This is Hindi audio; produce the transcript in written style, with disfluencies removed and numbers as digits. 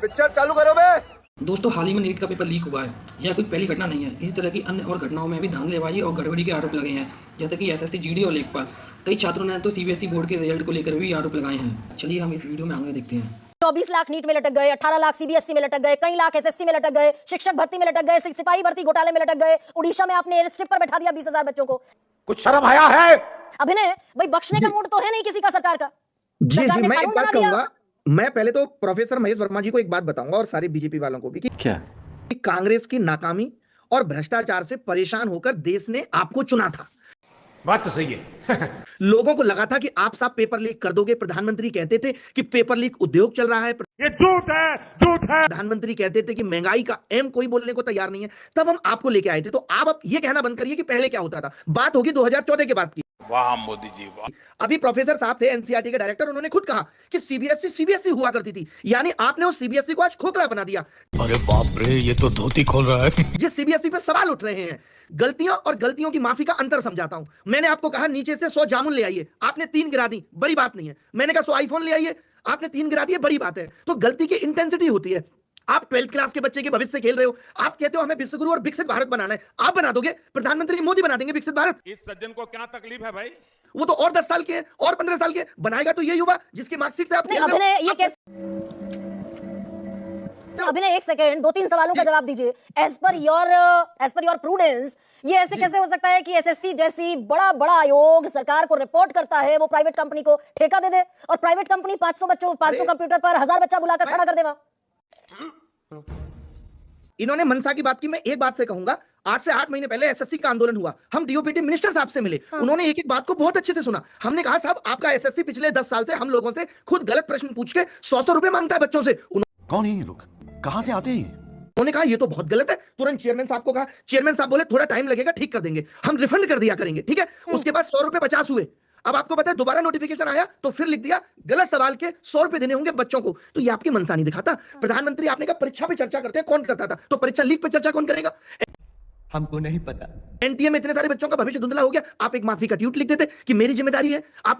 पिक्चर चालू करो बे। दोस्तों, हाल ही में नीट का पेपर लीक हुआ है। यह कोई पहली घटना नहीं है। इसी तरह की अन्य और घटनाओं में भी धांधलीबाजी और गड़बड़ी के आरोप लगे हैं, जैसे कि एसएससी, जीडी और लेखपाल। कई छात्रों ने तो सीबीएसई बोर्ड के रिजल्ट को लेकर भी आरोप लगाए हैं। चलिए हम इस वीडियो में आगे देखते हैं। 24 लाख नीट में लटक गए, 18 लाख सीबीएसई में लटक गए, कई लाख एसएससी में लटक गए, शिक्षक भर्ती में लटक गए, सिपाही भर्ती घोटाले में लटक गए। उड़ीसा में आपने एयर स्ट्रिप पर बैठा दिया 20,000 बच्चों को। कुछ शर्म आया है? अभिनय भाई, बक्षने का मूड तो है नहीं किसी का सरकार का। जी सरकार जी, ने मैं एक कानून बात बना दिया। कहूंगा। मैं पहले तो प्रोफेसर महेश वर्मा जी को एक बात बताऊंगा और सारे बीजेपी वालों को भी कि क्या? कांग्रेस की नाकामी और भ्रष्टाचार से परेशान होकर देश ने आपको चुना था। बात तो सही है। लोगों को लगा था कि आप साहब पेपर लीक कर दोगे। प्रधानमंत्री कहते थे कि पेपर लीक उद्योग चल रहा है। ये झूठ है, झूठ है। प्रधानमंत्री कहते थे कि महंगाई का एम कोई बोलने को तैयार नहीं है। तब हम आपको लेके आए थे। तो आप अब ये कहना बंद करिए कि पहले क्या होता था। बात होगी 2014 के बाद की। वाह मोदी जी वाह। अभी प्रोफेसर साहब थे एनसीईआरटी के डायरेक्टर, उन्होंने खुद कहा कि सीबीएसई हुआ करती थी। यानी आपने उस सीबीएसई को आज खोखला बना दिया। अरे बाप रे, ये तो धोती खोल रहा है। जिस सीबीएसई पे सवाल उठ रहे हैं, गलतियां और गलतियों की माफी का अंतर समझाता हूं। मैंने आपको कहा नीचे से 100 जामुन ले आइए, आपने 3 गिरा दी, बड़ी बात नहीं है। मैंने कहा 100 आईफोन ले आइए, आपने 3 गिरा दिए, बड़ी बात है। तो गलती की इंटेंसिटी होती है। आप 12th क्लास के बच्चे के भविष्य से खेल रहे हो। आप कहते हो हमें विश्वगुरु और विकसित भारत बनाना है। आप बना दोगे, प्रधानमंत्री मोदी बना देंगे विकसित भारत। इस सज्जन को क्या तकलीफ है भाई? वो तो और 10 साल के और 15 साल के बनाएगा। तो ये युवा जिसकी मार्कशीट से आप खेल रहे हो। अभिनय ये कैसे? अभिनय एक सेकेंड, 2-3 सवालों का जवाब दीजिए। एज पर योर प्रूडेंस, ये ऐसे कैसे हो सकता है कि एसएससी जैसी बड़ा बड़ा आयोग सरकार को रिपोर्ट करता है, वो प्राइवेट कंपनी को ठेका दे दे और प्राइवेट कंपनी 500 कंप्यूटर पर 1000 बच्चा बुलाकर खड़ा कर देगा। इन्होंने मनसा की बात की। मैं एक बात से कहूंगा, आज से 8 महीने पहले एसएससी का आंदोलन हुआ। हम डीओपीटी मिनिस्टर साहब से मिले। उन्होंने एक एक बात को बहुत अच्छे से सुना। हमने कहा साहब आपका एसएससी पिछले 10 साल से हम लोगों से खुद गलत प्रश्न पूछ के 100 रुपए मांगता है बच्चों से। कौन है ये लोग, कहां से आते हैं? उन्होंने कहा ये तो बहुत गलत है। तुरंत चेयरमैन साहब को कहा। चेयरमैन साहब बोले थोड़ा टाइम लगेगा, ठीक कर देंगे, हम रिफंड कर दिया करेंगे। ठीक है, उसके बाद 100 रुपए 50 हुए। अब आपको पता है दोबारा नोटिफिकेशन आया तो फिर लिख दिया गलत सवाल के 100 रुपए देने होंगे बच्चों को। तो ये आपकी मनसा नहीं दिखाता। प्रधानमंत्री आपने कहा परीक्षा पे चर्चा करते हैं, कौन करता था? तो परीक्षा लीक पे चर्चा कौन करेगा? हमको नहीं पता। एनटीए में इतने सारे बच्चों का भविष्य धुंधला हो गया। आप एक माफी का ट्वीट लिख देते कि मेरी जिम्मेदारी है। आपने